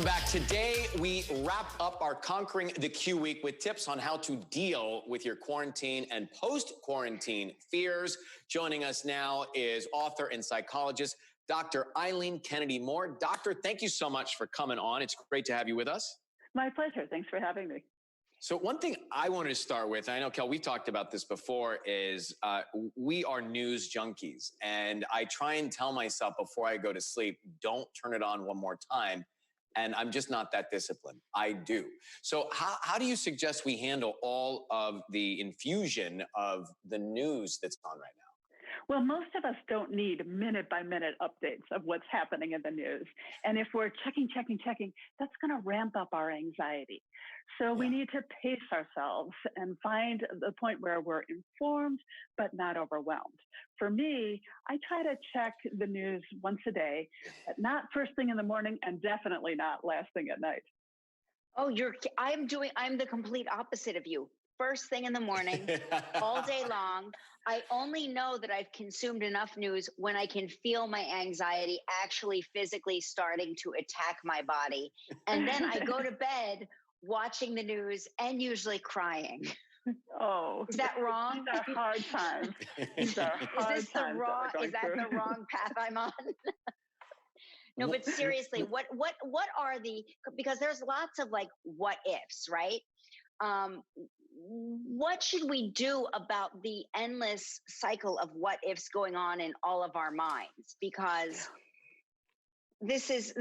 Welcome back. Today, we wrap up our Conquering the Q Week with tips on how to deal with your quarantine and post-quarantine fears. Joining us now is author and psychologist, Dr. Eileen Kennedy-Moore. Doctor, thank you so much for coming on. It's great to have you with us. My pleasure. Thanks for having me. So one thing I wanted to start with, I know, Kel, we've talked about this before, is we are news junkies. And I try and tell myself before I go to sleep, don't turn it on one more time. And I'm just not that disciplined. I do. So how do you suggest we handle all of the infusion of the news that's on right now? Well, most of us don't need minute-by-minute updates of what's happening in the news. And if we're checking, that's going to ramp up our anxiety. So we need to pace ourselves and find the point where we're informed, but not overwhelmed. For me, I try to check the news once a day, not first thing in the morning and definitely not last thing at night. Oh, I'm the complete opposite of you. First thing in the morning, all day long. I only know that I've consumed enough news when I can feel my anxiety actually physically starting to attack my body. And then I go to bed watching the news and usually crying. Oh, is that wrong? These are hard times. Is that the wrong path I'm on? No, but seriously, what are because there's lots of like what ifs, right? What should we do about the endless cycle of what ifs going on in all of our minds? Because this is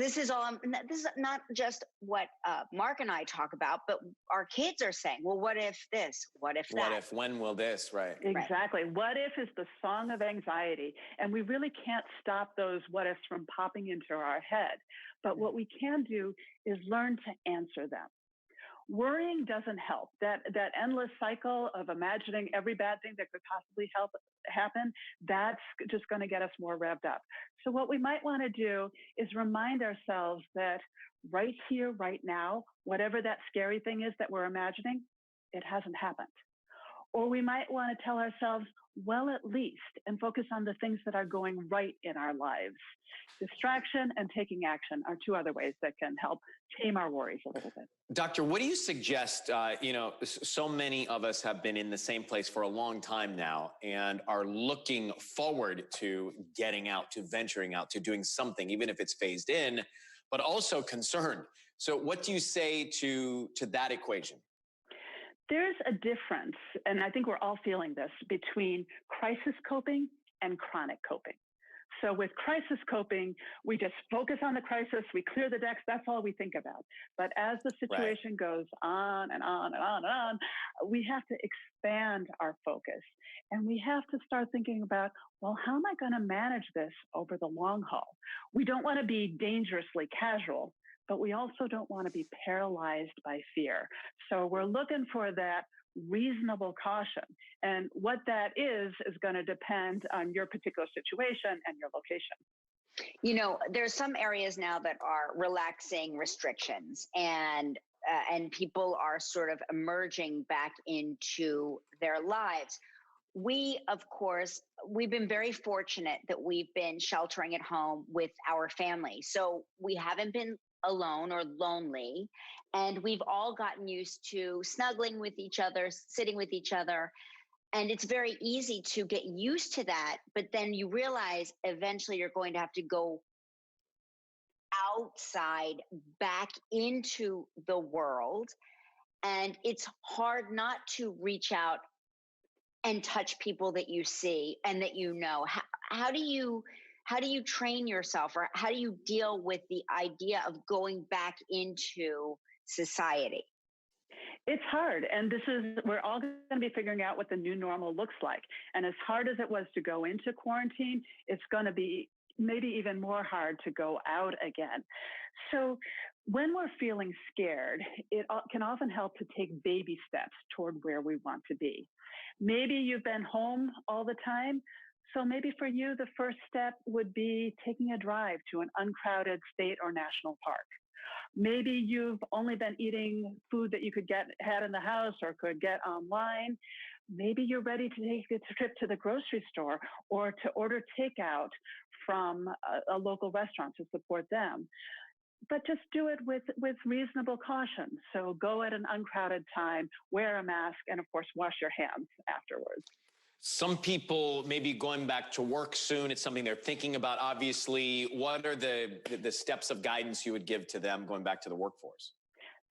not just what Mark and I talk about, but our kids are saying, well, what if this? What if that? What if, when will this, right? Exactly. Right. What if is the song of anxiety. And we really can't stop those what ifs from popping into our head. But what we can do is learn to answer them. Worrying doesn't help. That endless cycle of imagining every bad thing that could possibly happen, that's just going to get us more revved up. So what we might want to do is remind ourselves that right here, right now, whatever that scary thing is that we're imagining, it hasn't happened. Or we might want to tell ourselves, well, at least, and focus on the things that are going right in our lives. Distraction and taking action are two other ways that can help tame our worries a little bit. Doctor, what do you suggest? So many of us have been in the same place for a long time now and are looking forward to getting out, to venturing out, to doing something, even if it's phased in, but also concerned. So what do you say to that equation? There's a difference, and I think we're all feeling this, between crisis coping and chronic coping. So with crisis coping, we just focus on the crisis, we clear the decks, that's all we think about. But as the situation goes on and on and on and on, we have to expand our focus. And we have to start thinking about, well, how am I going to manage this over the long haul? We don't want to be dangerously casual, but we also don't want to be paralyzed by fear. So we're looking for that reasonable caution. And what that is going to depend on your particular situation and your location. You know, there's some areas now that are relaxing restrictions and people are sort of emerging back into their lives. We, of course, we've been very fortunate that we've been sheltering at home with our family. So we haven't been alone or lonely. And we've all gotten used to snuggling with each other, sitting with each other. And it's very easy to get used to that. But then you realize eventually you're going to have to go outside back into the world. And it's hard not to reach out and touch people that you see and that you know. How do you train yourself, or how do you deal with the idea of going back into society? It's hard. And we're all going to be figuring out what the new normal looks like. And as hard as it was to go into quarantine, it's going to be maybe even more hard to go out again. So when we're feeling scared, it can often help to take baby steps toward where we want to be. Maybe you've been home all the time. So maybe for you, the first step would be taking a drive to an uncrowded state or national park. Maybe you've only been eating food that you had in the house or could get online. Maybe you're ready to take a trip to the grocery store or to order takeout from a local restaurant to support them. but just do it with reasonable caution. So go at an uncrowded time, wear a mask, and of course, wash your hands afterwards. Some people may be going back to work soon. It's something they're thinking about. Obviously, what are the steps of guidance you would give to them going back to the workforce?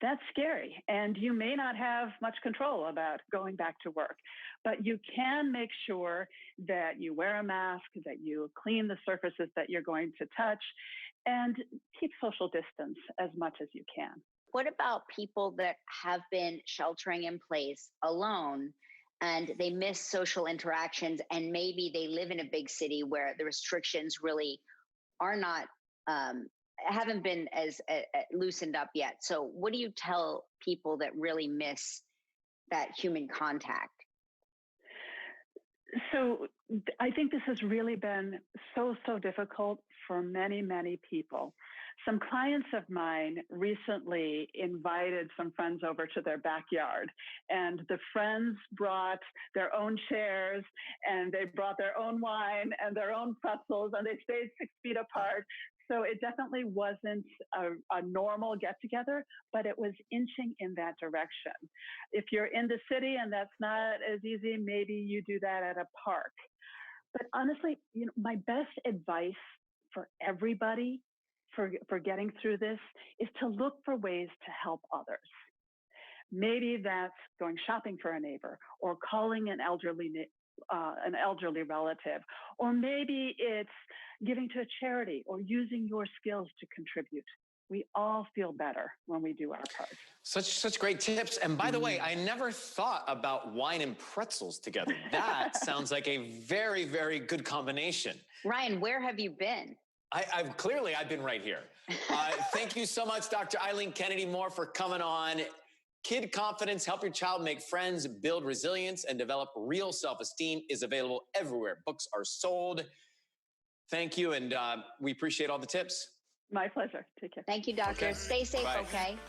That's scary. And you may not have much control about going back to work, but you can make sure that you wear a mask, that you clean the surfaces that you're going to touch, and keep social distance as much as you can. What about people that have been sheltering in place alone and they miss social interactions, and maybe they live in a big city where the restrictions really are not haven't been as loosened up yet? So what do you tell people that really miss that human contact? So I think this has really been so difficult for many, many people. Some clients of mine recently invited some friends over to their backyard, and the friends brought their own chairs, and they brought their own wine and their own pretzels, and they stayed 6 feet apart. So it definitely wasn't a normal get together, but it was inching in that direction. If you're in the city and that's not as easy, maybe you do that at a park. But honestly, my best advice for everybody for getting through this is to look for ways to help others. Maybe that's going shopping for a neighbor, or calling an elderly relative, or maybe it's giving to a charity or using your skills to contribute. We all feel better when we do our part. Such great tips. And by the way, I never thought about wine and pretzels together. That sounds like a very, very good combination. Ryan, where have you been? I've been right here. Thank you so much, Dr. Eileen Kennedy-Moore, for coming on. Kid Confidence, Help Your Child Make Friends, Build Resilience, and Develop Real Self-Esteem is available everywhere books are sold. Thank you, and we appreciate all the tips. My pleasure. Take care. Thank you, doctor. Okay. Stay safe, Bye. okay?